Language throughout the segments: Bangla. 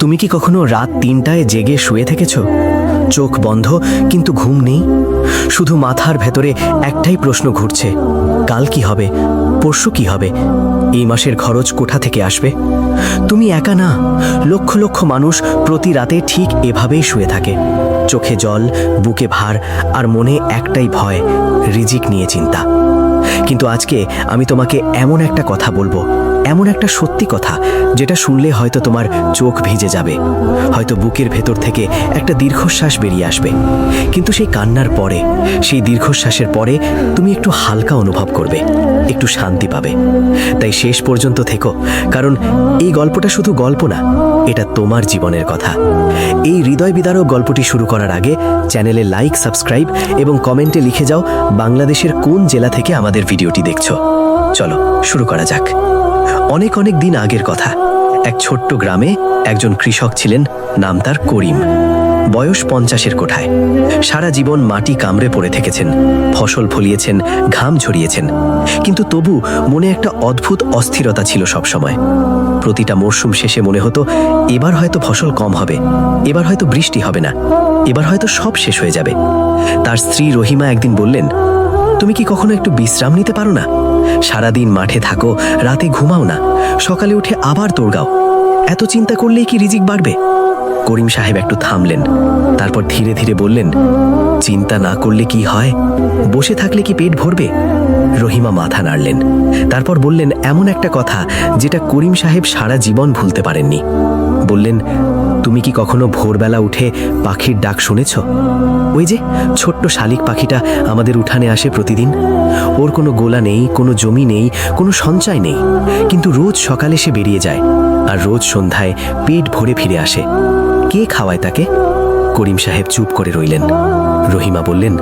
তুমি কি কখনো রাত ৩টায় জেগে শুয়ে থেকেছ? চোখ বন্ধ, কিন্তু ঘুম নেই। শুধু মাথার ভেতরে একটাই প্রশ্ন ঘুরছে, কাল কি হবে, পরশু কি হবে, এই মাসের খরচ কোথা থেকে আসবে? তুমি একা না, লক্ষ লক্ষ মানুষ প্রতি রাতে ঠিক এভাবেই শুয়ে থাকে। চোখে জল, বুকে ভার, আর মনে একটাই ভয়, রিজিক নিয়ে চিন্তা। কিন্তু আজকে আমি তোমাকে এমন একটা কথা বলবো, এমন একটা সত্যি কথা, যেটা শুনলে হয়তো তোমার চোখ ভিজে যাবে, হয়তো বুকের ভেতর থেকে একটা দীর্ঘশ্বাস বেরিয়ে আসবে। কিন্তু সেই কান্নার পরে, সেই দীর্ঘশ্বাসের পরে তুমি একটু হালকা অনুভব করবে, একটু শান্তি পাবে। তাই শেষ পর্যন্ত থেকো, কারণ এই গল্পটা শুধু গল্প না, এটা তোমার জীবনের কথা। এই হৃদয় বিদারক গল্পটি শুরু করার আগে চ্যানেলে লাইক, সাবস্ক্রাইব এবং কমেন্টে লিখে যাও বাংলাদেশের কোন জেলা থেকে আমাদের ভিডিওটি দেখছো। চলো শুরু করা যাক। অনেক অনেক দিন আগের কথা। এক ছোট্ট গ্রামে একজন কৃষক ছিলেন, নাম তার করিম। বয়স 50-এর কোঠায়। সারা জীবন মাটি কামড়ে পড়ে থেকেছেন, ফসল ফলিয়েছেন, ঘাম ঝরিয়েছেন, কিন্তু তবু মনে একটা অদ্ভুত অস্থিরতা ছিল সবসময়। প্রতিটা মরশুম শেষে মনে হতো এবার হয়তো ফসল কম হবে, এবার হয়তো বৃষ্টি হবে না, এবার হয়তো সব শেষ হয়ে যাবে। তার স্ত্রী রহিমা একদিন বললেন, তুমি কি কখনো একটু বিশ্রাম নিতে পারো না? সারাদিন মাঠে থাকো, রাতে ঘুমাও না, সকালে উঠে আবার দৌড়াও। এত চিন্তা করলেই কি রিজিক বাড়বে? করিম সাহেব একটু থামলেন, তারপর ধীরে ধীরে বললেন, চিন্তা না করলে কি হয়? বসে থাকলে কি পেট ভরবে? রহিমা মাথা নাড়লেন, তারপর বললেন এমন একটা কথা যেটা করিম সাহেব সারা জীবন ভুলতে পারেননি। বললেন, তুমি কি কখনো ভোরবেলা উঠে পাখির ডাক শুনেছ? ওই যে ছোট্ট শালিক পাখিটা আমাদের উঠানে আসে প্রতিদিন। ওর কোনো গোলা নেই, কোনো জমি নেই, কোনো সঞ্চয় নেই, কিন্তু রোজ সকালে সে বেরিয়ে যায়, আর রোজ সন্ধ্যায় পেট ভরে ফিরে আসে। কে খাওয়ায় তাকে? করিম সাহেব চুপ করে রইলেন। রহিমা বললেন,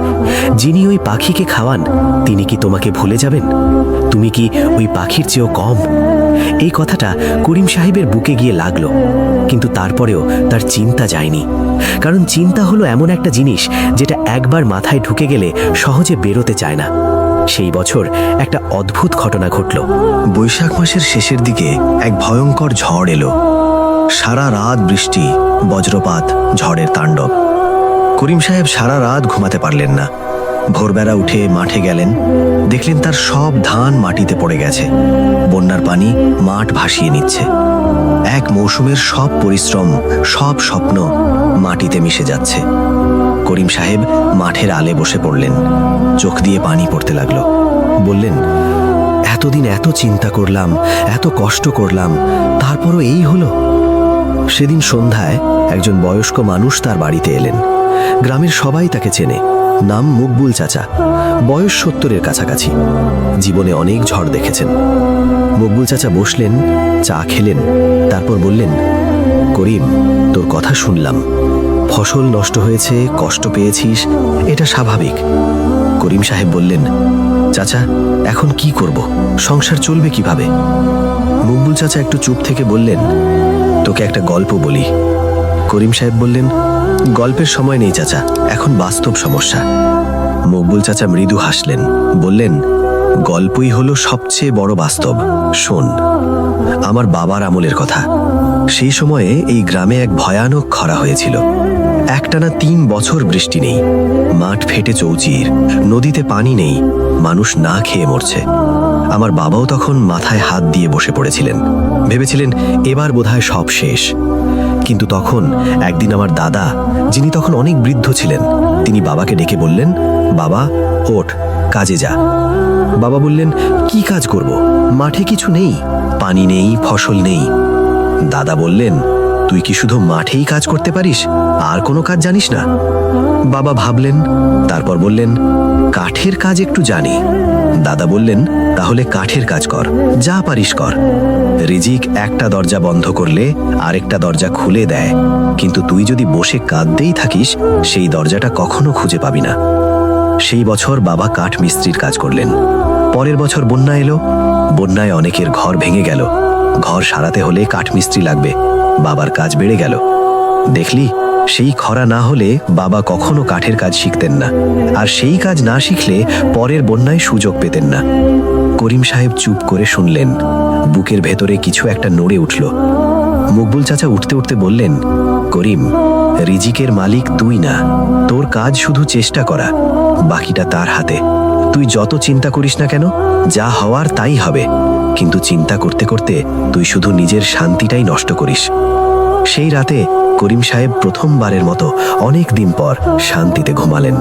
যিনি ওই পাখিকে খাওয়ান, তিনি কি তোমাকে ভুলে যাবেন? তুমি কি ওই পাখির চেয়েও কম? এই কথাটা করিম সাহেবের বুকে গিয়ে লাগলো, কিন্তু তারপরেও তার চিন্তা যায়নি। কারণ চিন্তা হলো এমন একটা জিনিস যেটা একবার মাথায় ঢুকে গেলে সহজে বেরোতে চায় না। সেই বছর একটা অদ্ভুত ঘটনা ঘটল। বৈশাখ মাসের শেষের দিকে এক ভয়ঙ্কর ঝড় এলো। সারা রাত বৃষ্টি, বজ্রপাত, ঝড়ের তাণ্ডব। করিম সাহেব সারা রাত ঘুমাতে পারলেন না। ভোরবেলা উঠে মাঠে গেলেন, দেখলেন তার সব ধান মাটিতে পড়ে গেছে। বন্যার পানি মাঠ ভাসিয়ে নিচ্ছে। এক মৌসুমের সব পরিশ্রম, সব স্বপ্ন মাটিতে মিশে যাচ্ছে। করিম সাহেব মাঠের আলে বসে পড়লেন, চোখ দিয়ে পানি পড়তে লাগলো। বললেন, এতদিন এত চিন্তা করলাম, এত কষ্ট করলাম, তারপরও এই হলো। সেদিন সন্ধ্যায় একজন বয়স্ক মানুষ তার বাড়িতে এলেন। গ্রামের সবাই তাকে চেনে, নাম মকবুল চাচা। বয়স 70-এর কাছাকাছি। জীবনে অনেক ঝড় দেখেছেন। মকবুল চাচা বসলেন, চা খেলেন, তারপর বললেন, করিম, তোর কথা শুনলাম। ফসল নষ্ট হয়েছে, কষ্ট পেয়েছিস, এটা স্বাভাবিক। করিম সাহেব বললেন, চাচা, এখন কি করব? সংসার চলবে কিভাবে? মকবুল চাচা একটু চুপ থেকে বললেন, তোকে একটা গল্প বলি। করিম সাহেব বললেন, গল্পের সময় নেই চাচা, এখন বাস্তব সমস্যা। মকবুল চাচা মৃদু হাসলেন, বললেন, গল্পই হলো সবচেয়ে বড় বাস্তব। শোন, আমার বাবার আমলের কথা। সেই সময়ে এই গ্রামে এক ভয়ানক খরা হয়েছিল। একটানা 3 বছর বৃষ্টি নেই, মাঠ ফেটে চৌচির, নদীতে পানি নেই, মানুষ না খেয়ে মরছে। আমার বাবাও তখন মাথায় হাত দিয়ে বসে পড়েছিলেন, ভেবেছিলেন এবার বোধহয় সব শেষ। কিন্তু তখন একদিন আমার দাদা, যিনি তখন অনেক বৃদ্ধ ছিলেন, তিনি বাবাকে ডেকে বললেন, বাবা ওঠ, কাজে যা। বাবা বললেন, কি কাজ করব? মাঠে কিছু নেই, পানি নেই, ফসল নেই। দাদা বললেন, তুই কি শুধু মাঠেই কাজ করতে পারিস, আর কোনো কাজ জানিস না? বাবা ভাবলেন, তারপর বললেন, কাঠের কাজ একটু জানি। দাদা বললেন, তাহলে কাঠের কাজ কর, যা পারিস কর। রিজিক একটা দরজা বন্ধ করলে আরেকটা দরজা খুলে দেয়, কিন্তু তুই যদি বসে কাঁদতেই থাকিস, সেই দরজাটা কখনো খুঁজে পাবি না। সেই বছর বাবা কাঠ মিস্ত্রির কাজ করলেন। পরের বছর বন্যা এলো। বন্যায় অনেকের ঘর ভেঙে গেল। ঘর সারাতে হলে কাঠ মিস্ত্রি লাগবে। বাবার কাজ বেড়ে গেল। দেখলি, সেই খরা না হলে বাবা কখনো কাঠের কাজ শিখতেন না, আর সেই কাজ না শিখলে পরের বন্যায় সুযোগ পেতেন না। করিম সাহেব চুপ করে শুনলেন। বুকের ভেতরে কিছু একটা নড়ে উঠল। মকবুল চাচা উঠতে উঠতে বললেন, করিম, রিজিকের মালিক তুই না, তোর কাজ শুধু চেষ্টা করা, বাকিটা তার হাতে। তুই যত চিন্তা করিস না কেন, যা হওয়ার তাই হবে, কিন্তু চিন্তা করতে করতে তুই শুধু নিজের শান্তিটাই নষ্ট করিস। সেই রাতে করিম সাহেব প্রথমবারের মতো অনেক দিন পর শান্তিতে ঘুমালেন।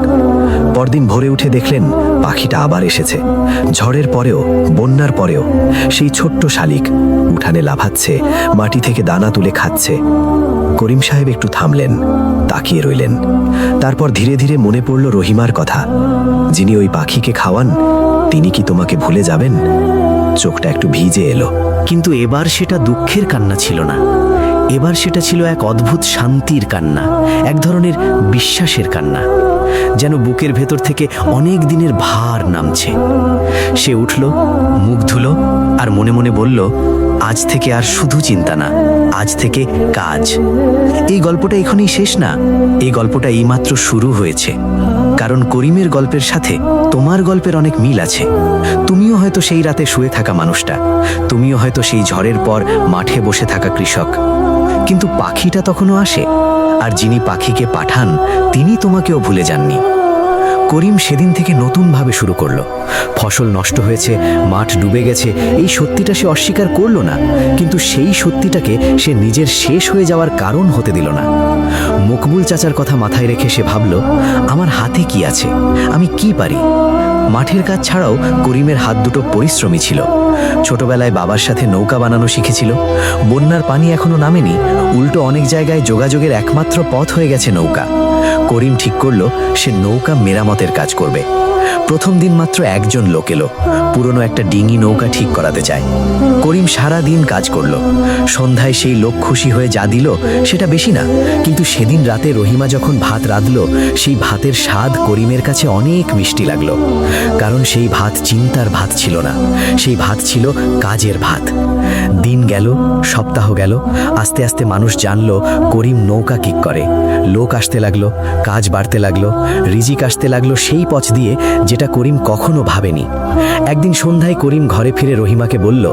পরদিন ভোরে উঠে দেখলেন পাখিটা আবার এসেছে। ঝড়ের পরেও, বন্যার পরেও সেই ছোট্ট শালিক উঠানে লাফাচ্ছে, মাটি থেকে দানা তুলে খাচ্ছে। করিম সাহেব একটু থামলেন, তাকিয়ে রইলেন। তারপর ধীরে ধীরে মনে পড়ল রহিমার কথা। যিনি ওই পাখিকে খাওয়ান, তিনি কি তোমাকে ভুলে যাবেন? চোখটা একটু ভিজে এলো। কিন্তু এবার সেটা দুঃখের কান্না ছিল না, এবার সেটা ছিল এক অদ্ভুত শান্তির কান্না, এক ধরনের বিশ্বাসের কান্না, যেন বুকের ভেতর থেকে অনেক দিনের ভার নামছে। সে উঠল, মুখ ধুল, আর মনে মনে বলল, আজ থেকে আর শুধু চিন্তা না, আজ থেকে কাজ। এই গল্পটা এখনই শেষ না, এই গল্পটা এইমাত্র শুরু হয়েছে। কারণ করিমের গল্পের সাথে তোমার গল্পের অনেক মিল আছে। তুমিও হয়তো সেই রাতে শুয়ে থাকা মানুষটা, তুমিও হয়তো সেই ঝড়ের পর মাঠে বসে থাকা কৃষক। কিন্তু পাখিটা তখনও আসে, আর যিনি পাখিকে পাঠান তিনি তোমাকেও ভুলে যাননি। করিম সেদিন থেকে নতুনভাবে শুরু করলো। ফসল নষ্ট হয়েছে, মাঠ ডুবে গেছে, এই সত্যিটা সে অস্বীকার করলো না, কিন্তু সেই সত্যিটাকে সে নিজের শেষ হয়ে যাওয়ার কারণ হতে দিল না। মকবুল চাচার কথা মাথায় রেখে সে ভাবল, আমার হাতে কি আছে, আমি কি পারি। মাঠের কাজ ছাড়াও করিমের হাত দুটো পরিশ্রমী ছিল। ছোটবেলায় বাবার সাথে নৌকা বানানো শিখেছিল। বন্যার পানি এখনো নামেনি, উল্টো অনেক জায়গায় যোগাযোগের একমাত্র পথ হয়ে গেছে নৌকা। করিম ঠিক করলো সে নৌকা মেরামতের কাজ করবে। প্রথম দিন মাত্র একজন লোক এলো, পুরনো একটা ডিঙি নৌকা ঠিক করাতে চায়। করিম সারা দিন কাজ করলো। সন্ধ্যায় সেই লোক খুশি হয়ে যা দিল সেটা বেশি না, কিন্তু সেদিন রাতে রহিমা যখন ভাত রাঁধলো, সেই ভাতের স্বাদ করিমের কাছে অনেক মিষ্টি লাগলো। কারণ সেই ভাত চিন্তার ভাত ছিল না, সেই ভাত ছিল কাজের ভাত। দিন গেল, সপ্তাহ গেল, আস্তে আস্তে মানুষ জানলো করিম নৌকা কিক করে। লোক আসতে লাগলো, কাজ বাড়তে লাগলো, রিজিক আসতে লাগলো সেই পথ দিয়ে যেটা করিম কখনো ভাবেনি। একদিন সন্ধ্যায় করিম ঘরে ফিরে রহিমাকে বলল,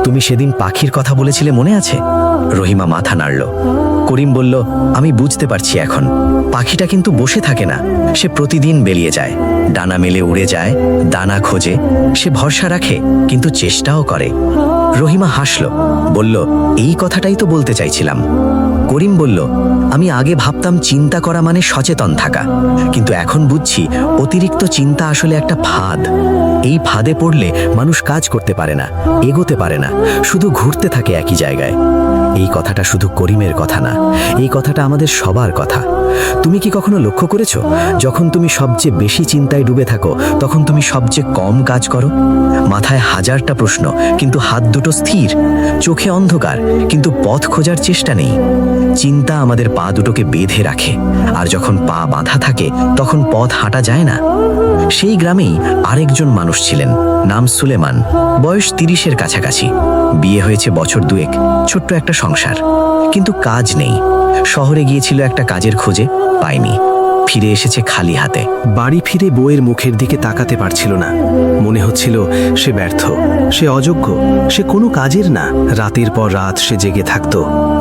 তুমি সেদিন পাখির কথা বলেছিলে মনে আছে? রহিমা মাথা নাড়ল। করিম বলল, আমি বুঝতে পারছি এখন। পাখিটা কিন্তু বসে থাকে না, সে প্রতিদিন বেরিয়ে যায়, ডানা মেলে উড়ে যায়, দানা খোঁজে। সে ভরসা রাখে, কিন্তু চেষ্টাও করে। রহিমা হাসল, বলল, এই কথাটাই তো বলতে চাইছিলাম। করিম বলল, আমি আগে ভাবতাম চিন্তা করা মানে সচেতন থাকা, কিন্তু এখন বুঝছি অতিরিক্ত চিন্তা আসলে একটা ফাঁদ। এই ফাঁদে পড়লে মানুষ কাজ করতে পারে না, এগোতে পারে না, শুধু ঘুরতে থাকে একই জায়গায়। এই কথাটা শুধু করিমের কথা না, এই কথাটা আমাদের সবার কথা। তুমি কি কখনো লক্ষ্য করেছো, যখন তুমি সবচেয়ে বেশি চিন্তায় ডুবে থাকো, তখন তুমি সবচেয়ে কম কাজ করো? মাথায় হাজারটা প্রশ্ন, কিন্তু হাত দুটো স্থির। চোখে অন্ধকার, কিন্তু পথ খোঁজার চেষ্টা নেই। চিন্তা আমাদের পা দুটোকে বেঁধে রাখে, আর যখন পা বাঁধা থাকে তখন পথ হাঁটা যায় না। সেই গ্রামেই আরেকজন মানুষ ছিলেন, নাম সুলেমান। বয়স 30-এর কাছাকাছি, বিয়ে হয়েছে বছর দুয়েক, ছোট্ট একটা সংসার। কিন্তু কাজ নেই। শহরে গিয়েছিল একটা কাজের খোঁজে, পায়নি। ফিরে এসেছে খালি হাতে। বাড়ি ফিরে বউয়ের মুখের দিকে তাকাতে পারছিল না। মনে হচ্ছিল সে ব্যর্থ, সে অযোগ্য, সে কোনো কাজের না। রাতের পর রাত সে জেগে থাকতো,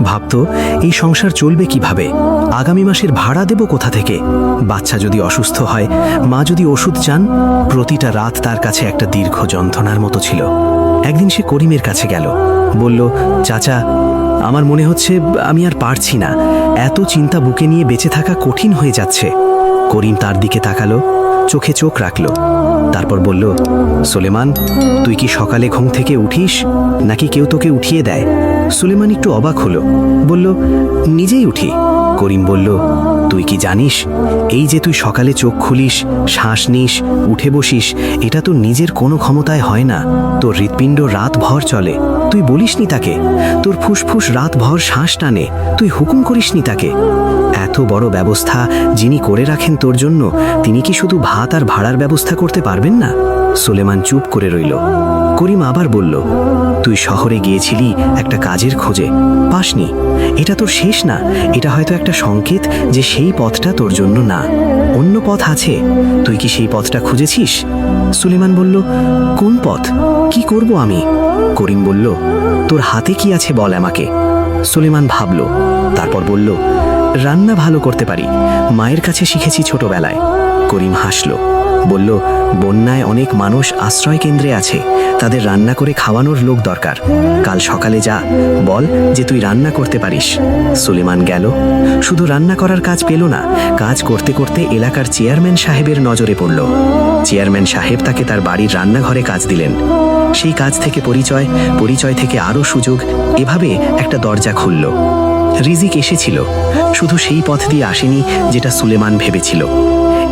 ভাবতো এই সংসার চলবে কিভাবে, আগামী মাসের ভাড়া দেব কোথা থেকে, বাচ্চা যদি অসুস্থ হয়, মা যদি ওষুধ চান। প্রতিটা রাত তার কাছে একটা দীর্ঘ যন্ত্রণার মতো ছিল। একদিন সে করিমের কাছে গেল, বলল, চাচা, আমার মনে হচ্ছে আমি আর পারছি না, এত চিন্তা বুকে নিয়ে বেঁচে থাকা কঠিন হয়ে যাচ্ছে। করিম তার দিকে তাকালো, চোখে চোখ রাখলো, তারপর বলল, সুলেমান, তুই কি সকালে ঘুম থেকে উঠিস, নাকি কেউ তোকে উঠিয়ে দেয়? সুলেমান একটু অবাক হলো, বলল, নিজেই উঠি। করিম বলল, তুই কি জানিস, এই যে তুই সকালে চোখ খুলিস, শ্বাস নিস, উঠে বসিস, এটা তোর নিজের কোনো ক্ষমতায় হয় না। তোর হৃৎপিণ্ড রাত ভর চলে, তুই বলিসনি তাকে। তোর ফুসফুস রাত ভর শ্বাস টানে, তুই হুকুম করিসনি তাকে। এত বড় ব্যবস্থা যিনি করে রাখেন তোর জন্য, তিনি কি শুধু ভাত আর ভাড়ার ব্যবস্থা করতে পারবেন না? সুলেমান চুপ করে রইল। করিম আবার বলল, তুই শহরে গিয়েছিলি একটা কাজের খোঁজে, পাসনি। এটা তোর শেষ না, এটা হয়তো একটা সংকেত যে সেই পথটা তোর জন্য না, অন্য পথ আছে। তুই কি সেই পথটা খুঁজেছিস? সুলেমান বলল, কোন পথ, কি করব আমি? করিম বলল, তোর হাতে কি আছে বল আমাকে। সুলেমান ভাবল, তারপর বলল, রান্না ভালো করতে পারি, মায়ের কাছে শিখেছি ছোটবেলায়। করিম হাসল, বলল, বন্যায় অনেক মানুষ আশ্রয় কেন্দ্রে আছে, তাদের রান্না করে খাওয়ানোর লোক দরকার। কাল সকালে যা, বল যে তুই রান্না করতে পারিস। সুলেমান গেল। শুধু রান্না করার কাজ পেল না, কাজ করতে করতে এলাকার চেয়ারম্যান সাহেবের নজরে পড়ল। চেয়ারম্যান সাহেব তাকে তার বাড়ির রান্নাঘরে কাজ দিলেন। সেই কাজ থেকে পরিচয়, পরিচয় থেকে আরও সুযোগ, এভাবে একটা দরজা খুলল। রিজিক এসেছিল, শুধু সেই পথ দিয়ে আসেনি যেটা সুলেমান ভেবেছিল।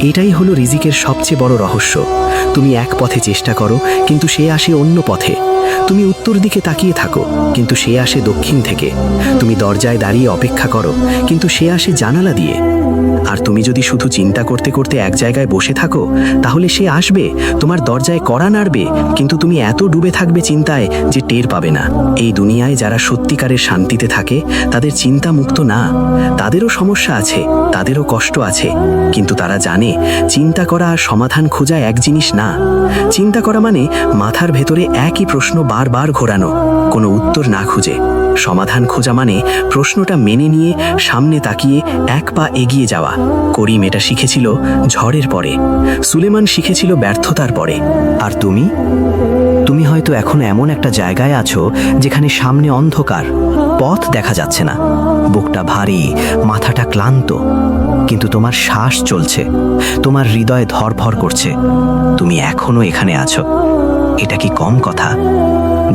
এটাই হলো রিজিকের সবচেয়ে বড় রহস্য। তুমি এক পথে চেষ্টা করো, কিন্তু সে আসে অন্য পথে। তুমি উত্তর দিকে তাকিয়ে থাকো, কিন্তু সে আসে দক্ষিণ থেকে। তুমি দরজায় দাঁড়িয়ে অপেক্ষা করো, কিন্তু সে আসে জানালা দিয়ে। আর তুমি যদি শুধু চিন্তা করতে করতে এক জায়গায় বসে থাকো, তাহলে সে আসবে, তোমার দরজায় কড়া নাড়বে, কিন্তু তুমি এত ডুবে থাকবে চিন্তায় যে টের পাবে না। এই দুনিয়ায় যারা সত্যিকারের শান্তিতে থাকে, তাদের চিন্তা মুক্ত না। তাদেরও সমস্যা আছে, তাদেরও কষ্ট আছে, কিন্তু তারা জানে চিন্তা করা আর সমাধান খোঁজা এক জিনিস না। চিন্তা করা মানে মাথার ভেতরে একই প্রশ্ন বারবার ঘোরানো, কোনো উত্তর না খুঁজে। সমাধান খোঁজা মানে প্রশ্নটা মেনে নিয়ে সামনে তাকিয়ে এক পা এগিয়ে যাওয়া। করিম এটা শিখেছিল ঝড়ের পরে, সুলেমান শিখেছিল ব্যর্থতার পরে। আর তুমি হয়তো এখন এমন একটা জায়গায় আছো যেখানে সামনে অন্ধকার, পথ দেখা যাচ্ছে না, বুকটা ভারী, মাথাটা ক্লান্ত, কিন্তু তোমার শ্বাস চলছে, তোমার হৃদয় ধড়ফড় করছে। তুমি এখনো এখানে আছো। এটা কি কম কথা?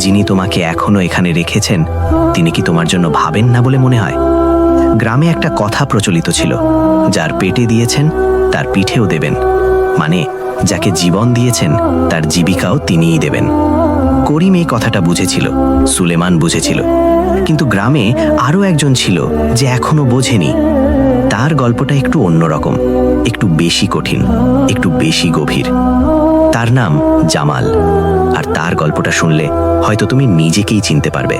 যিনি তোমাকে এখনো এখানে রেখেছেন, তিনি কি তোমার জন্য ভাবেন না বলে মনে হয়? গ্রামে একটা কথা প্রচলিত ছিল, যার পেটে দিয়েছেন তার পিঠেও দেবেন। মানে যাকে জীবন দিয়েছেন তার জীবিকাও তিনিই দেবেন। করিম এই কথাটা বুঝেছিল, সুলেমান বুঝেছিল, কিন্তু গ্রামে আরও একজন ছিল যে এখনো বোঝেনি। তার গল্পটা একটু অন্যরকম, একটু বেশি কঠিন, একটু বেশি গভীর। তার নাম জামাল, আর তার গল্পটা শুনলে হয়তো তুমি নিজেকেই চিনতে পারবে।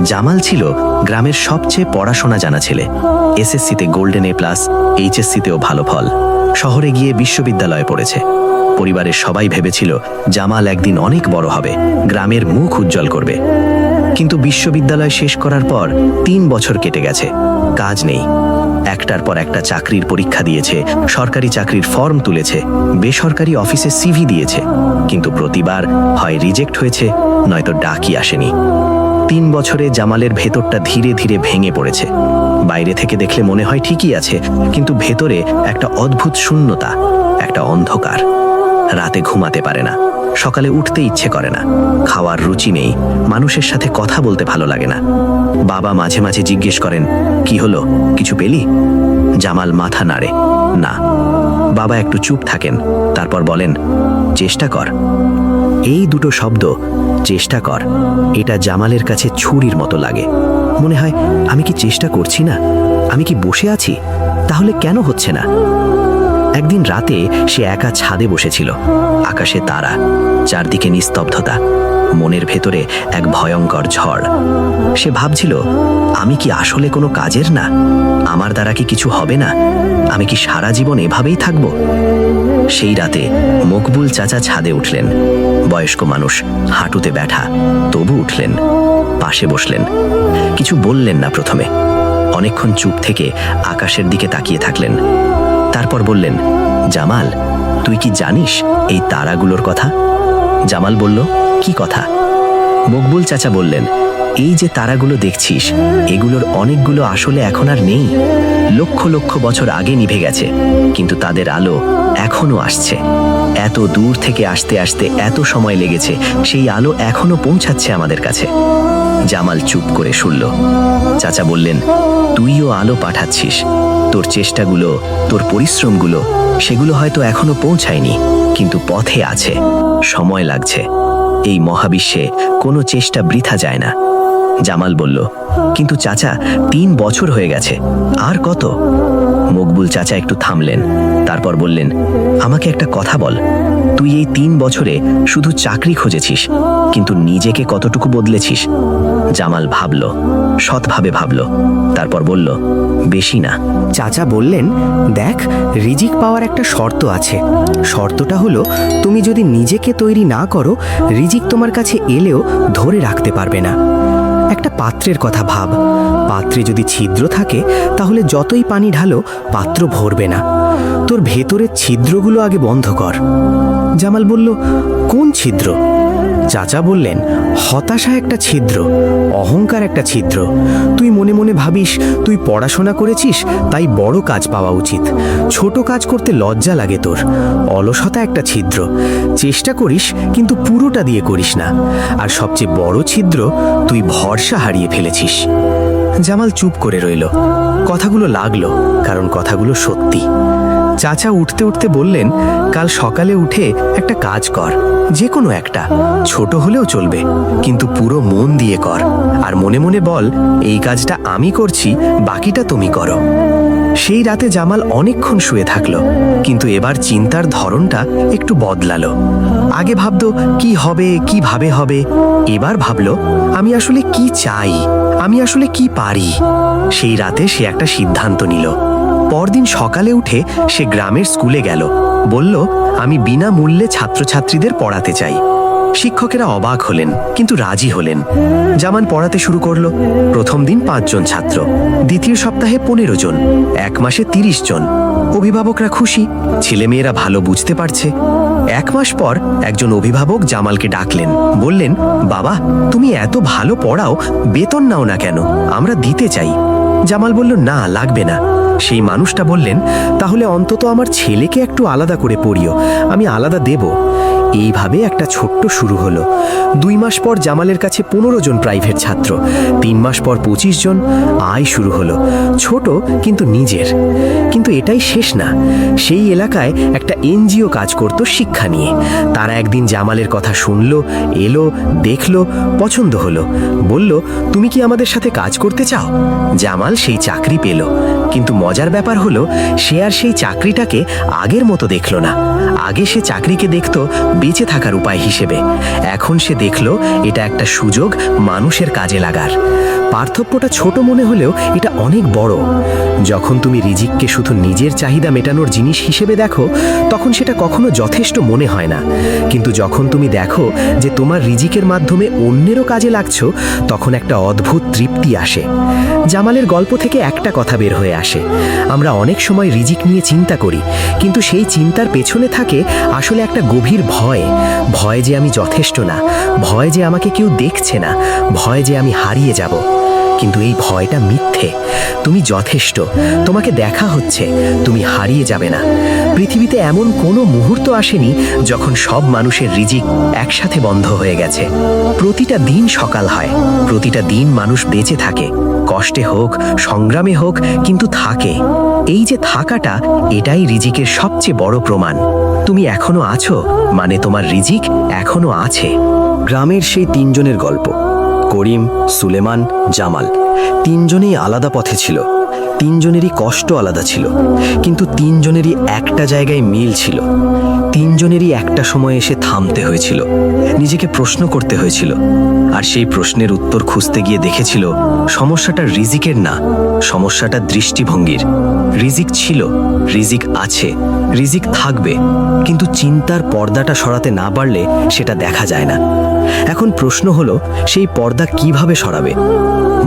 জামাল ছিল গ্রামের সবচেয়ে পড়াশোনা জানা ছেলে। এসএসসিতে গোল্ডেন এ+, এইচএসসিতেও ভালো ফল। শহরে গিয়ে বিশ্ববিদ্যালয়ে পড়েছে। পরিবারের সবাই ভেবেছিল জামাল একদিন অনেক বড় হবে, গ্রামের মুখ উজ্জ্বল করবে। কিন্তু বিশ্ববিদ্যালয় শেষ করার পর 3 বছর কেটে গেছে, কাজ নেই। একটার পর একটা চাকরির পরীক্ষা দিয়েছে, সরকারি চাকরির ফর্ম তুলেছে, বেসরকারি অফিসে সিভি দিয়েছে, কিন্তু প্রতিবার হয় রিজেক্ট হয়েছে, নয়তো ডাকই আসেনি। 3 বছরে জামালের ভেতরটা ধীরে ধীরে ভেঙে পড়েছে। বাইরে থেকে দেখলে মনে হয় ঠিকই আছে, কিন্তু ভেতরে একটা অদ্ভুত শূন্যতা, একটা অন্ধকার। রাতে ঘুমাতে পারে না, সকালে উঠতে ইচ্ছে করে না, খাওয়ার রুচি নেই, মানুষের সাথে কথা বলতে ভালো লাগে না। বাবা মাঝে মাঝে জিজ্ঞেস করেন, কি হলো, কিছু পেলি? জামাল মাথা নাড়ে, না। বাবা একটু চুপ থাকেন, তারপর বলেন, চেষ্টা কর। এই দুটো শব্দ, চেষ্টা কর, এটা জামালের কাছে ছুরির মতো লাগে। মনে হয়, আমি কি চেষ্টা করছি না? আমি কি বসে আছি? তাহলে কেন হচ্ছে না? একদিন রাতে সে একা ছাদে বসেছিল। আকাশে তারা, চারদিকে নিস্তব্ধতা, মনের ভেতরে এক ভয়ঙ্কর ঝড়। সে ভাবছিল, আমি কি আসলে কোনো কাজের না? আমার দ্বারা কি কিছু হবে না? আমি কি সারা জীবন এভাবেই থাকব? সেই রাতে মকবুল চাচা ছাদে উঠলেন। বয়স্ক মানুষ, হাঁটুতে ব্যথা, তবু উঠলেন, পাশে বসলেন। কিছু বললেন না প্রথমে, অনেকক্ষণ চুপ থেকে আকাশের দিকে তাকিয়ে থাকলেন। তারপর বললেন, জামাল, তুই কি জানিস এই তারাগুলোর কথা? জামাল বলল, কি কথা? মকবুল চাচা বললেন, এই যে তারাগুলো দেখছিস, এগুলোর অনেকগুলো আসলে এখন আর নেই। লক্ষ লক্ষ বছর আগে নিভে গেছে, কিন্তু তাদের আলো এখনো আসছে। এত দূর থেকে আসতে আসতে এত সময় লেগেছে, সেই আলো এখনো পৌঁছাচ্ছে আমাদের কাছে। জামাল চুপ করে শুনল। চাচা বললেন, তুইও আলো পাঠাচ্ছিস। তোর চেষ্টাগুলো, তোর পরিশ্রমগুলো, সেগুলো হয়তো এখনো পৌঁছায়নি, কিন্তু পথে আছে, সময় লাগছে। এই মহাবিশ্বে কোনো চেষ্টা বৃথা যায় না। জামাল বলল, কিন্তু চাচা, 3 বছর হয়ে গেছে, আর কত? মকবুল চাচা একটু থামলেন, তারপর বললেন, আমাকে একটা কথা বল, তুই এই 3 বছরে শুধু চাকরি খুঁজেছিস, কিন্তু নিজেকে কতটুকু বদলেছিস? জামাল ভাবল, সৎভাবে ভাবল, তারপর বলল, বেশি না। চাচা বললেন, দেখ, রিজিক পাওয়ার একটা শর্ত আছে। শর্তটা হলো, তুমি যদি নিজেকে তৈরি না করো, রিজিক তোমার কাছে এলেও ধরে রাখতে পারবে না। একটা পাত্রের কথা ভাব। পাত্রে যদি ছিদ্র থাকে তাহলে যতই পানি ঢালো পাত্র ভরবে না। তোর ভেতরের ছিদ্রগুলো আগে বন্ধ কর। জামাল বলল, কোন ছিদ্র? চাচা বললেন, হতাশা একটা ছিদ্র, অহংকার একটা ছিদ্র। তুই মনে মনে ভাবিস তুই পড়াশোনা করেছিস তাই বড় কাজ পাওয়া উচিত। ছোট কাজ করতে লজ্জা লাগে তোর। অলসতা একটা ছিদ্র, চেষ্টা করিস কিন্তু পুরোটা দিয়ে করিস না। আর সবচেয়ে বড় ছিদ্র, তুই ভরসা হারিয়ে ফেলেছিস। জামাল চুপ করে রইল। কথাগুলো লাগলো, কারণ কথাগুলো সত্যি। চাচা উঠতে উঠতে বললেন, কাল সকালে উঠে একটা কাজ কর, যে কোনো একটা, ছোট হলেও চলবে, কিন্তু পুরো মন দিয়ে কর। আর মনে মনে বল, এই কাজটা আমি করছি, বাকিটা তুমি করো। সেই রাতে জামাল অনেকক্ষণ শুয়ে থাকলো, কিন্তু এবার চিন্তার ধরনটা একটু বদলালো। আগে ভাবতো কি হবে, কিভাবে হবে। এবার ভাবলো, আমি আসলে কি চাই, আমি আসলে কি পারি। সেই রাতে সে একটা সিদ্ধান্ত নিল। পরদিন সকালে উঠে সে গ্রামের স্কুলে গেল। বলল, আমি বিনামূল্যে ছাত্রছাত্রীদের পড়াতে চাই। শিক্ষকেরা অবাক হলেন, কিন্তু রাজি হলেন। জামান পড়াতে শুরু করলো। প্রথম দিন 5 জন ছাত্র, দ্বিতীয় সপ্তাহে 15 জন, 1 মাসে 30 জন। অভিভাবকরা খুশি, ছেলেমেয়েরা ভালো বুঝতে পারছে। 1 মাস পর একজন অভিভাবক জামালকে ডাকলেন, বললেন, বাবা, তুমি এত ভালো পড়াও, বেতন নাও না কেন? আমরা দিতে চাই। জামাল বলল, না, লাগবে না। সেই মানুষটা বললেন, তাহলে অন্তত আমার ছেলেকে একটু আলাদা করে পড়িও, আমি আলাদা দেব। এইভাবে একটা ছোট্ট শুরু হলো। 2 মাস পর জামালের কাছে 15 জন প্রাইভেট ছাত্র, 3 মাস পর 25 জন। আয় শুরু হলো, ছোট কিন্তু নিজের। কিন্তু এটাই শেষ না। সেই এলাকায় একটা এনজিও কাজ করত শিক্ষা নিয়ে। তারা একদিন জামালের কথা শুনলো, এলো, দেখলো, পছন্দ হলো। বলল, তুমি কি আমাদের সাথে কাজ করতে চাও? জামাল সেই চাকরি পেল। কিন্তু মজার ব্যাপার হলো, সে আর সেই চাকরিটাকে আগের মতো দেখল না। আগে সে চাকরিকে দেখত বেঁচে থাকার উপায় হিসেবে। এখন সে দেখল এটা একটা সুযোগ মানুষের কাজে লাগার। পার্থক্যটা ছোট মনে হলেও এটা অনেক বড়। যখন তুমি রিজিককে শুধু নিজের চাহিদা মেটানোর জিনিস হিসেবে দেখো, তখন সেটা কখনো যথেষ্ট মনে হয় না। কিন্তু যখন তুমি দেখো যে তোমার রিজিকের মাধ্যমে অন্যেরও কাজে লাগছো, তখন একটা অদ্ভুত তৃপ্তি আসে। জামালের গল্প থেকে একটা কথা বের হয়ে আসে, আমরা অনেক সময় রিজিক নিয়ে চিন্তা করি, কিন্তু সেই চিন্তার পেছনে থাকে আসলে একটা গভীর ভয়। ভয় যে আমি যথেষ্ট না, ভয় যে আমাকে কেউ দেখছে না, ভয় যে আমি হারিয়ে যাব। কিন্তু এই ভয়টা মিথ্যে। তুমি যথেষ্ট, তোমাকে দেখা হচ্ছে, তুমি হারিয়ে যাবে না। পৃথিবীতে এমন কোনো মুহূর্ত আসেনি যখন সব মানুষের রিজিক একসাথে বন্ধ হয়ে গেছে। প্রতিটা দিন সকাল হয়, প্রতিটা দিন মানুষ বেঁচে থাকে, কষ্টে হোক, সংগ্রামে হোক, কিন্তু থাকে। এই যে থাকাটা, এটাই রিজিকের সবচেয়ে বড় প্রমাণ। তুমি এখনো আছো, মানে তোমার রিজিক এখনো আছে। গ্রামের সেই 3 জনের গল্প, করিম, সুলেমান, জামাল। 3 জনেই আলাদা পথে ছিল। 3 জনেরই কষ্ট আলাদা ছিল, কিন্তু 3 জনেরই একটা জায়গায় মিল ছিল। 3 জনেরই একটা সময় এসে থামতে হয়েছিল, নিজেকে প্রশ্ন করতে হয়েছিল। আর সেই প্রশ্নের উত্তর খুঁজতে গিয়ে দেখেছিল, সমস্যাটা রিজিকের না, সমস্যাটা দৃষ্টিভঙ্গির। রিজিক ছিল, রিজিক আছে, রিজিক থাকবে, কিন্তু চিন্তার পর্দাটা সরাতে না পারলে সেটা দেখা যায় না। এখন প্রশ্ন হলো, সেই পর্দা কিভাবে সরাবে?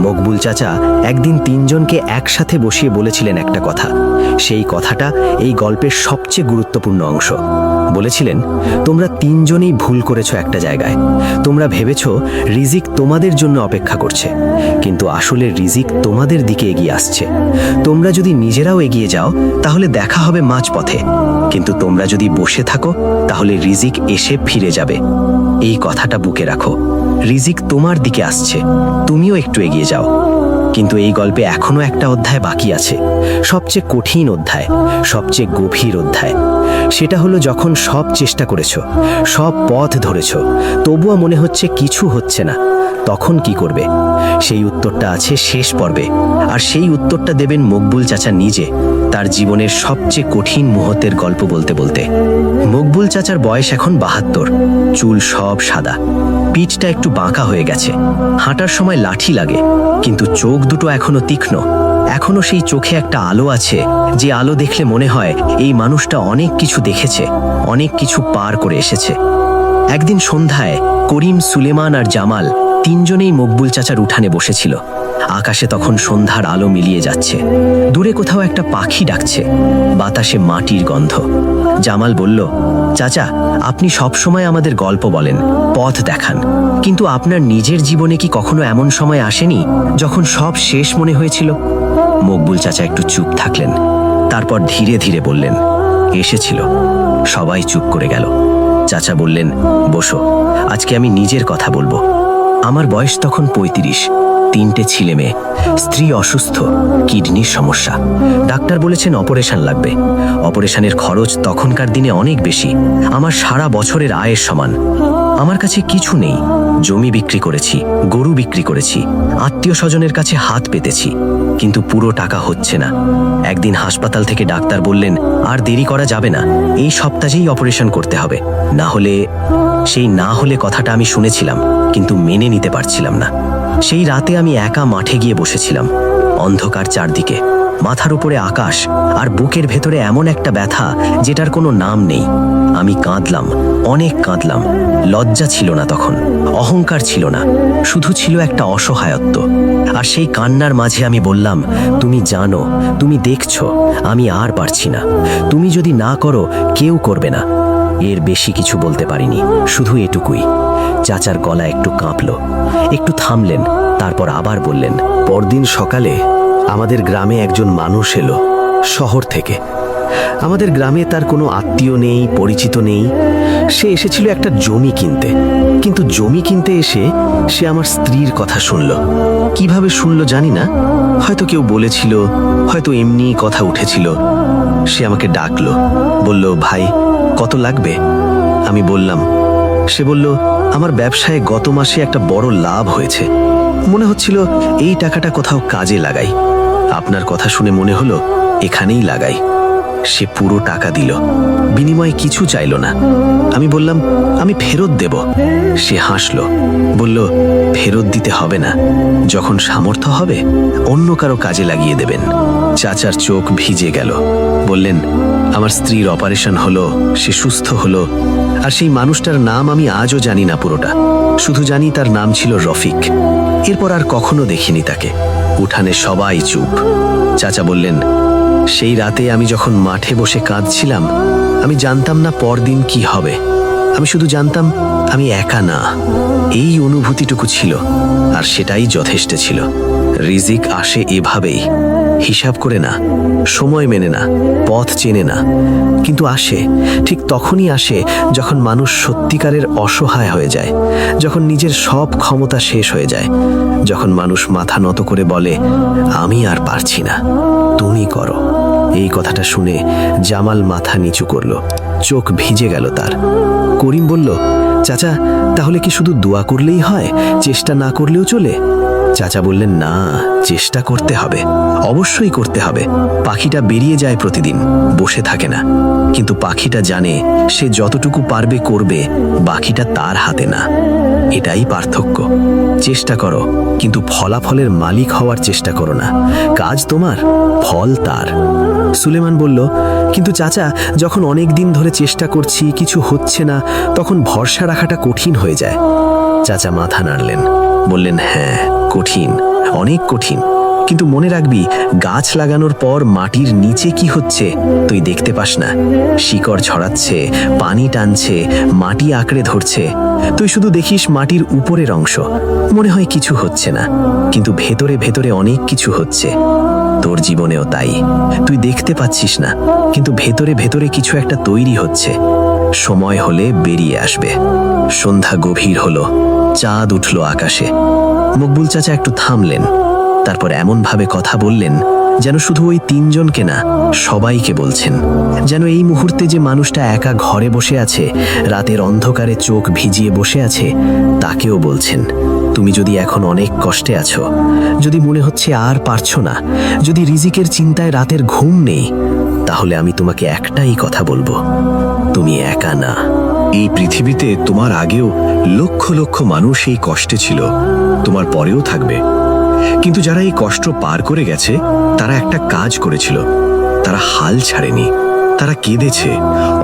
মকবুল চাচা একদিন 3 জনকে একসাথে বসিয়ে বলেছিলেন একটা কথা। সেই কথাটা এই গল্পের সবচেয়ে গুরুত্বপূর্ণ অংশ। বলেছিলেন, তোমরা 3 জনেই ভুল করেছো একটা জায়গায়। তোমরা ভেবেছো রিজিক তোমাদের জন্য অপেক্ষা করছে, কিন্তু আসলে রিজিক তোমাদের দিকে এগিয়ে আসছে। তোমরা যদি নিজেরাও এগিয়ে যাও তাহলে দেখা হবে মাঝপথে, কিন্তু তোমরা যদি বসে থাকো তাহলে রিজিক এসে ফিরে যাবে। এই কথাটা বুকে রাখো, রিজিক তোমার দিকে আসছে, তুমিও একটু এগিয়ে যাও। কিন্তু এই গল্পে এখনো একটা অধ্যায় বাকি আছে, সবচেয়ে কঠিন অধ্যায়, সবচেয়ে গভীর অধ্যায়। সেটা হলো, যখন সব চেষ্টা করেছো, সব পথ ধরেছো, তবুও মনে হচ্ছে কিছু হচ্ছে না, তখন কি করবে? সেই উত্তরটা আছে শেষ পর্বে। আর সেই উত্তরটা দেবেন মকবুল চাচা নিজে, তার জীবনের সবচেয়ে কঠিন মুহূর্তের গল্প বলতে বলতে। মকবুল চাচার বয়স এখন 72, চুল সব সাদা, পিঠটা একটু বাঁকা হয়ে গেছে, হাঁটার সময় লাঠি লাগে, কিন্তু চোখ দুটো এখনো তীক্ষ্ণ। এখনো সেই চোখে একটা আলো আছে, যে আলো দেখলে মনে হয় এই মানুষটা অনেক কিছু দেখেছে, অনেক কিছু পার করে এসেছে। একদিন সন্ধ্যায় করিম, সুলেমান আর জামাল তিনজনেই মকবুল চাচার উঠানে বসেছিল। আকাশে তখন সন্ধ্যার আলো মিলিয়ে যাচ্ছে। দূরে কোথাও একটা পাখি ডাকছে, বাতাসে মাটির গন্ধ। জামাল বলল, চাচা, আপনি সবসময় আমাদের গল্প বলেন, পথ দেখান, কিন্তু আপনার নিজের জীবনে কি কখনো এমন সময় আসেনি যখন সব শেষ মনে হয়েছিল? মকবুল চাচা একটু চুপ থাকলেন, তারপর ধীরে ধীরে বললেন, এসেছিল। সবাই চুপ করে গেল। চাচা বললেন, বসো, আজকে আমি নিজের কথা বলবো। আমার বয়স তখন ৩৫, ৩টে ছেলে মেয়ে, স্ত্রী অসুস্থ, কিডনির সমস্যা। ডাক্তার বলেছেন অপারেশন লাগবে। অপারেশনের খরচ তখনকার দিনে অনেক বেশি, আমার সারা বছরের আয়ের সমান। আমার কাছে কিছু নেই। জমি বিক্রি করেছি, গরু বিক্রি করেছি, আত্মীয় স্বজনের কাছে হাত পেতেছি, কিন্তু পুরো টাকা হচ্ছে না। একদিন হাসপাতাল থেকে ডাক্তার বললেন, আর দেরি করা যাবে না, এই সপ্তাহেই অপারেশন করতে হবে। সেই না হলে কথাটা আমি শুনেছিলাম, কিন্তু মেনে নিতে পারছিলাম না। সেই রাতে আমি একা মাঠে গিয়ে বসেছিলাম। অন্ধকার চারদিকে, মাথার উপরে আকাশ, আর বুকের ভেতরে এমন একটা ব্যথা যেটার কোনো নাম নেই। আমি কাঁদলাম, অনেক কাঁদলাম। লজ্জা ছিল না তখন, অহংকার ছিল না, শুধু ছিল একটা অসহায়ত্ব। আর সেই কান্নার মাঝে আমি বললাম, তুমি জানো, তুমি দেখছো, আমি আর পারছি না। তুমি যদি না করো, কেউ করবে না। এর বেশি কিছু বলতে পারিনি, শুধু এটুকুই। চাচার গলা একটু কাঁপল, একটু থামলেন, তারপর আবার বললেন, পরদিন সকালে আমাদের গ্রামে একজন মানুষ এলো শহর থেকে। আমাদের গ্রামে তার কোনো আত্মীয় নেই, পরিচিত নেই। সে এসেছিল একটা জমি কিনতে, কিন্তু জমি কিনতে এসে সে আমার স্ত্রীর কথা শুনল। কিভাবে শুনল জানি না, হয়তো কেউ বলেছিল, হয়তো এমনি কথা উঠেছিল। সে আমাকে ডাকলো, বলল, ভাই, কত লাগবে? আমি বললাম। সে বলল, আমার ব্যবসায় গত মাসে একটা বড় লাভ হয়েছে, মনে হচ্ছিল এই টাকাটা কোথাও কাজে লাগাই। আপনার কথা শুনে মনে হলো এখানেই লাগাই। সে পুরো টাকা দিল, বিনিময়ে কিছু চাইল না। আমি বললাম, আমি ফেরত দেব। সে হাসল, বলল, ফেরত দিতে হবে না, যখন সামর্থ্য হবে অন্য কারো কাজে লাগিয়ে দেবেন। চাচার চোখ ভিজে গেল। বললেন, আমার স্ত্রীর অপারেশন হলো, সে সুস্থ হলো। আর সেই মানুষটার নাম আমি আজও জানি না পুরোটা, শুধু জানি তার নাম ছিল রফিক। এরপর আর কখনো দেখিনি তাকে। উঠানে সবাই চুপ। চাচা বললেন, সেই রাতে আমি যখন মাঠে বসে কাঁদছিলাম, আমি জানতাম না পরদিন কি হবে। আমি শুধু জানতাম আমি একা না। এই অনুভূতিটুকু ছিল, আর সেটাই যথেষ্ট ছিল। রিজিক আসে এভাবেই, হিসাব করে না, সময় মেনে না, পথ চেনে না, কিন্তু আসে। ঠিক তখনই আসে যখন মানুষ সত্যিকারের অসহায় হয়ে যায়, যখন নিজের সব ক্ষমতা শেষ হয়ে যায়, যখন মানুষ মাথা নত করে বলে, আমি আর পারছি না, তুমি করো। এই কথাটা শুনে জামাল মাথা নিচু করল, চোখ ভিজে গেল তার। করিম বলল, চাচা, তাহলে কি শুধু দোয়া করলেই হয়, চেষ্টা না করলেও চলে? চাচা বললেন, না, চেষ্টা করতে হবে, অবশ্যই করতে হবে। পাখিটা বেরিয়ে যায় প্রতিদিন, বসে থাকে না, কিন্তু পাখিটা জানে সে যতটুকু পারবে করবে, বাকিটা তার হাতে না। এটাই পার্থক্য। চেষ্টা করো, কিন্তু ফলাফলের মালিক হওয়ার চেষ্টা করো না। কাজ তোমার, ফল তার। সুলেমান বলল, কিন্তু চাচা, যখন অনেক দিন ধরে চেষ্টা করছি, কিছু হচ্ছে না, তখন ভরসা রাখাটা কঠিন হয়ে যায়। চাচা মাথা নাড়লেন, বললেন, হ্যাঁ, কঠিন, অনেক কঠিন, কিন্তু মনে রাখবি, গাছ লাগানোর পর মাটির নিচে কি হচ্ছে তুই দেখতে পাস না। শিকড় ছড়াচ্ছে, পানি টানছে, মাটি আঁকড়ে ধরছে। তুই শুধু দেখিস মাটির উপরের অংশ, মনে হয় কিছু হচ্ছে না, কিন্তু ভেতরে ভেতরে অনেক কিছু হচ্ছে। তোর জীবনেও তাই, তুই দেখতে পাচ্ছিস না, কিন্তু ভেতরে ভেতরে কিছু একটা তৈরি হচ্ছে। সময় হলে বেরিয়ে আসবে। সন্ধ্যা গভীর হলো, চাঁদ উঠল আকাশে। মকবুল চাচা একটু থামলেন, তারপর এমন ভাবে কথা বললেন যেন শুধু ওই তিনজনকে না, সবাইকে বলছেন। যেন এই মুহূর্তে যে মানুষটা একা ঘরে বসে আছে, রাতের অন্ধকারে চোখ ভিজিয়ে বসে আছে, তাকেও বলছেন, তুমি যদি এখন অনেক কষ্টে আছো, যদি মনে হচ্ছে আর পারছো না, যদি রিজিকের চিন্তায় রাতের ঘুম নেই, তাহলে আমি তোমাকে একটাই কথা বলবো, তুমি একা না। এই পৃথিবীতে তোমার আগেও লক্ষ লক্ষ মানুষ এই কষ্টে ছিল, তোমার পরেও থাকবে। কিন্তু যারা এই কষ্ট পার করে গেছে, তারা একটা কাজ করেছিল, তারা হাল ছাড়েনি। তারা কেঁদেছে,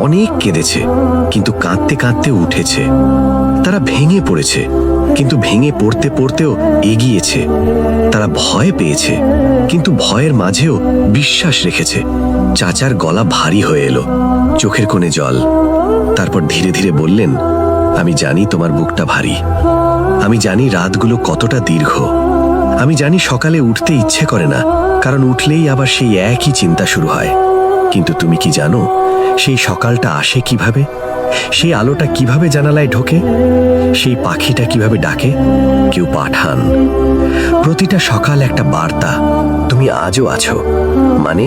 অনেক কেঁদেছে, কিন্তু কাঁদতে কাঁদতে উঠেছে। তারা ভেঙে পড়েছে, কিন্তু ভেঙে পড়তে পড়তেও এগিয়েছে। তারা ভয় পেয়েছে, কিন্তু ভয়ের মাঝেও বিশ্বাস রেখেছে। চাচার গলা ভারী হয়ে এলো, চোখের কোণে জল। তারপর ধীরে ধীরে বললেন, আমি জানি তোমার বুকটা ভারী, আমি জানি রাতগুলো কতটা দীর্ঘ, আমি জানি সকালে উঠতে ইচ্ছে করে না, কারণ উঠলেই আবার সেই একই চিন্তা শুরু হয়। কিন্তু তুমি কি জানো সেই সকালটা আসে কিভাবে? সেই আলোটা কিভাবে জানালায় ঢোকে? সেই পাখিটা কিভাবে ডাকে? কেউ পাঠান। প্রতিটা সকাল একটা বার্তা, তুমি আজও আছো, মানে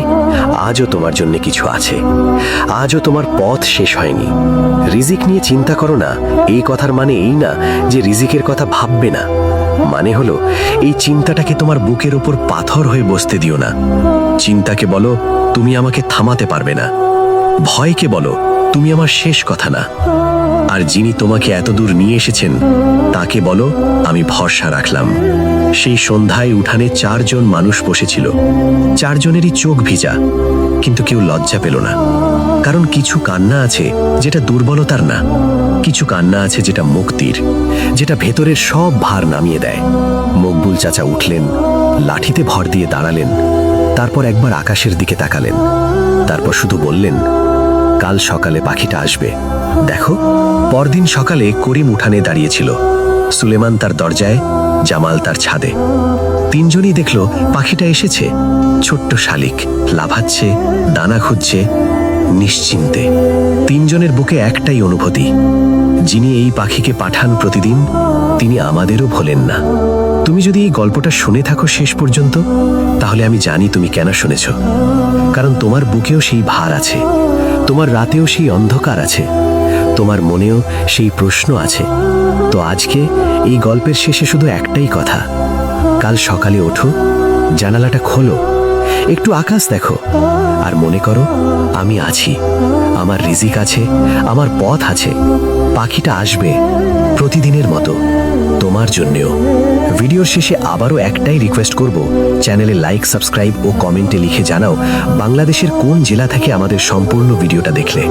আজও তোমার জন্য কিছু আছে, আজও তোমার পথ শেষ হয়নি। রিজিক নিয়ে চিন্তা করো না, এই কথার মানে এই না যে রিজিকের কথা ভাববে না। মানে হলো এই চিন্তাটাকে তোমার বুকের ওপর পাথর হয়ে বসতে দিও না। চিন্তাকে বলো, তুমি আমাকে থামাতে পারবে না। ভয়কে বলো, তুমি আমার শেষ কথা না। আর যিনি তোমাকে এত দূর নিয়ে এসেছেন তাকে বলো, আমি ভরসা রাখলাম। সেই সন্ধ্যায় উঠানে 4 জন মানুষ বসেছিল। 4 জনেরই চোখ ভিজা, কিন্তু কেউ লজ্জা পেল না। কারণ কিছু কান্না আছে যেটা দুর্বলতার না, কিছু কান্না আছে যেটা মুক্তির, যেটা ভেতরের সব ভার নামিয়ে দেয়। মকবুল চাচা উঠলেন, লাঠিতে ভর দিয়ে দাঁড়ালেন, তারপর একবার আকাশের দিকে তাকালেন, তারপর শুধু বললেন, কাল সকালে পাখিটা আসবে, দেখো। পরদিন সকালে করিম উঠানে দাঁড়িয়েছিল, সুলেমান তার দরজায়, জামাল তার ছাদে। 3 জনই দেখল পাখিটা এসেছে। ছোট্ট শালিক, লাফাচ্ছে, দানা খুঁজছে, নিশ্চিন্তে। 3 জনের বুকে একটাই অনুভূতি, যিনি এই পাখিকে পাঠান প্রতিদিন, তিনি আমাদেরও ভোলেন না। তুমি যদি এই গল্পটা শুনে থাকো শেষ পর্যন্ত, তাহলে আমি জানি তুমি কেন শুনেছ। কারণ তোমার বুকেও সেই ভার আছে, তোমার রাতেও সেই অন্ধকার আছে, তোমার মনেও সেই প্রশ্ন আছে। তো আজকে এই গল্পের শেষে শুধু একটাই কথা, কাল সকালে ওঠো, জানালাটা খোলো, একটু আকাশ দেখো, আর মনে করো আমি আছি, আমার রিজিক আছে, আমার পথ আছে। পাখিটা আসবে প্রতিদিনের মতো, তোমার জন্যেও। ভিডিওর শেষে আবারও একটাই রিকোয়েস্ট করব, চ্যানেলে লাইক, সাবস্ক্রাইব ও কমেন্টে লিখে জানাও বাংলাদেশের কোন জেলা থেকে আমাদের সম্পূর্ণ ভিডিওটা দেখলে।